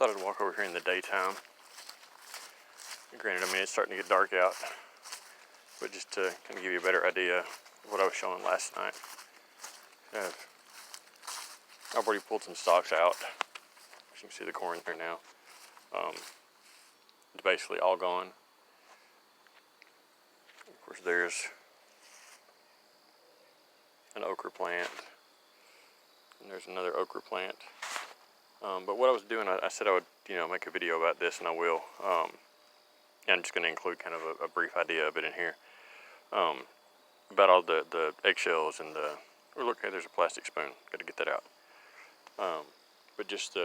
thought I'd walk over here in the daytime. Granted, I mean, it's starting to get dark out, but just to kind of give you a better idea of what I was showing last night. I've already pulled some stalks out. As you can see the corn there now. It's basically all gone. Of course, there's an okra plant, and there's another okra plant. But what I was doing, I said I would, make a video about this, and I will. And I'm just going to include kind of a brief idea of it in here. About all the eggshells and the, oh look, hey, there's a plastic spoon. Got to get that out. But just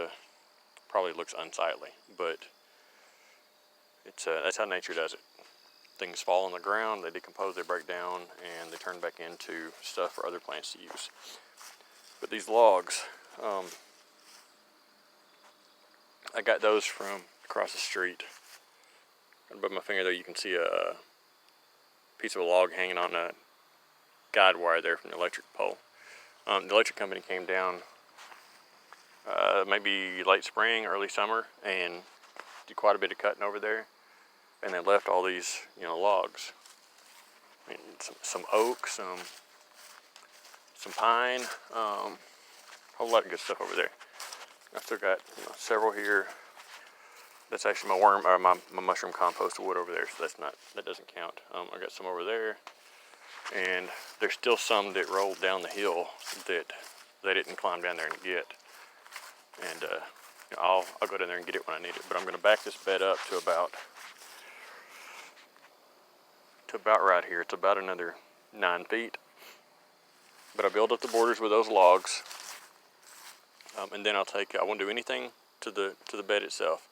probably looks unsightly, but it's that's how nature does it. Things fall on the ground, they decompose, they break down, and they turn back into stuff for other plants to use. But these logs, I got those from across the street. Above my finger there, you can see a piece of a log hanging on a guide wire there from the electric pole. The electric company came down maybe late spring, early summer, and did quite a bit of cutting over there. And they left all these, logs. I mean, some oak, some pine, a whole lot of good stuff over there. I've still got several here. That's actually my worm or my mushroom compost wood over there, so that doesn't count. I got some over there, and there's still some that rolled down the hill that they didn't climb down there and get. And I'll go down there and get it when I need it. But I'm going to back this bed up to about right here. It's about another 9 feet. But I build up the borders with those logs, and then I won't do anything to the bed itself.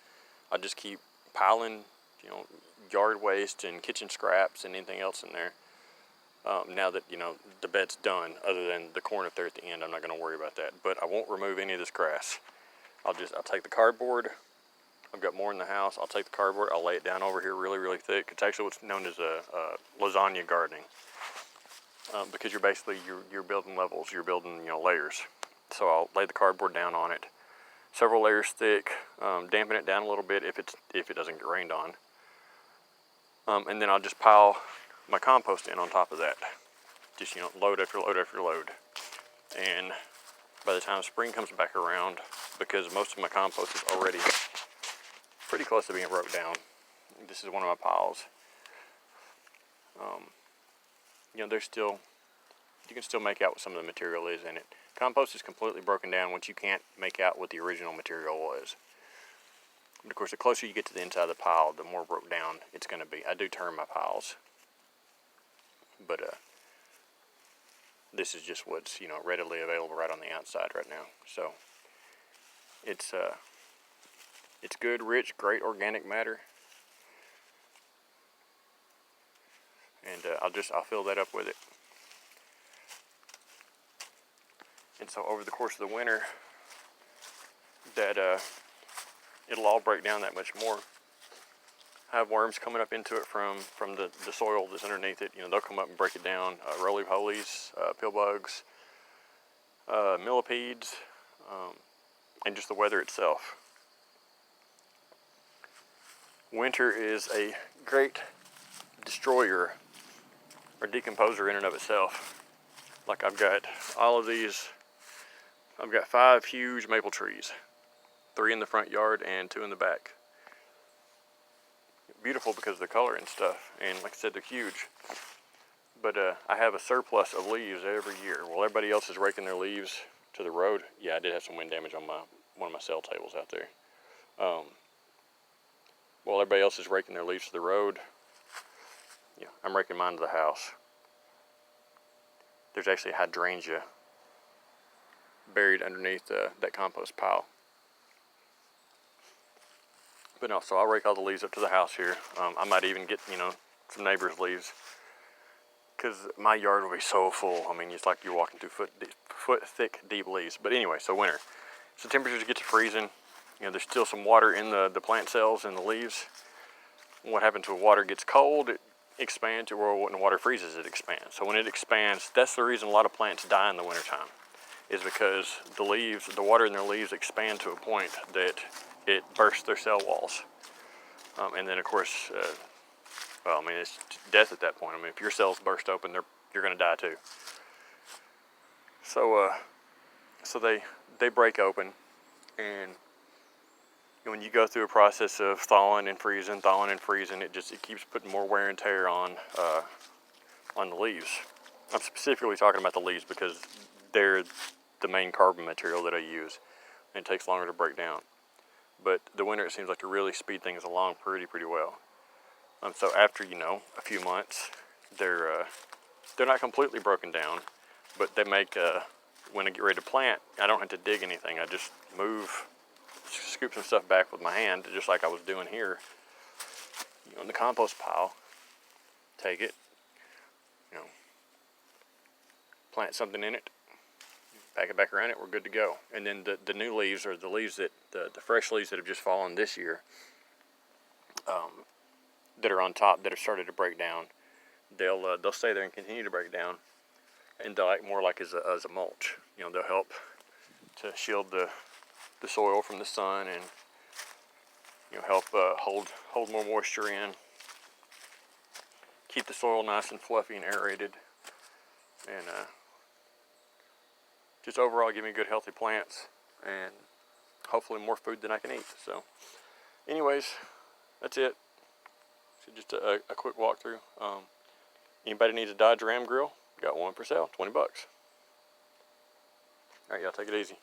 I just keep piling, yard waste and kitchen scraps and anything else in there. Now that the bed's done, other than the corn up there at the end, I'm not going to worry about that. But I won't remove any of this grass. I'll take the cardboard. I've got more in the house. I'll take the cardboard. I'll lay it down over here really, really thick. It's actually what's known as a lasagna gardening, because you're building levels. You're building layers. So I'll lay the cardboard down on it, several layers thick, dampen it down a little bit if it doesn't get rained on, and then I'll just pile my compost in on top of that. Just load after load after load, and by the time spring comes back around, because most of my compost is already pretty close to being broke down. This is one of my piles. You can still make out what some of the material is in it. Compost is completely broken down once you can't make out what the original material was. But of course, the closer you get to the inside of the pile, the more broke down it's going to be. I do turn my piles, but this is just what's readily available right on the outside right now. So it's good, rich, great organic matter, and I'll fill that up with it. And so over the course of the winter, that it'll all break down that much more. I have worms coming up into it from the soil that's underneath it. They'll come up and break it down. Roly-polies, pill bugs, millipedes, and just the weather itself. Winter is a great destroyer or decomposer in and of itself. Like I've got all of these. I've got 5 huge maple trees, 3 in the front yard and 2 in the back. Beautiful because of the color and stuff, and like I said, they're huge. But I have a surplus of leaves every year. While everybody else is raking their leaves to the road, yeah, I did have some wind damage on one of my cell tables out there. While everybody else is raking their leaves to the road, yeah, I'm raking mine to the house. There's actually a hydrangea buried underneath that compost pile. But no, so I'll rake all the leaves up to the house here. I might even get, some neighbors' leaves, because my yard will be so full. I mean, it's like you're walking through foot thick, deep leaves. But anyway, so winter. So temperatures get to freezing. There's still some water in the plant cells and the leaves. What happens when water gets cold? It expands, or when water freezes, it expands. So when it expands, that's the reason a lot of plants die in the wintertime, is because the water in their leaves expand to a point that it bursts their cell walls. And then of course, well, I mean, it's death at that point. I mean, if your cells burst open, you're going to die too. So, so they break open, and when you go through a process of thawing and freezing, it keeps putting more wear and tear on the leaves. I'm specifically talking about the leaves because they're the main carbon material that I use, and it takes longer to break down. But the winter, it seems like to really speed things along pretty well. So after, you know, a few months, they're not completely broken down, but they make, when I get ready to plant, I don't have to dig anything. I just scoop some stuff back with my hand, just like I was doing here, you know, in the compost pile. Take it, you know, plant something in it, pack it back around it, we're good to go. And then the new leaves, or the leaves that, the fresh leaves that have just fallen this year, that are on top, that have started to break down, they'll stay there and continue to break down, and they'll act more like as a mulch. You know, they'll help to shield the soil from the sun, and, you know, help hold more moisture in, keep the soil nice and fluffy and aerated, and just overall give me good healthy plants, and hopefully more food than I can eat. So anyways, that's it. So just a quick walkthrough. Anybody needs a Dodge Ram grill? Got one for sale, 20 bucks. All right, y'all take it easy.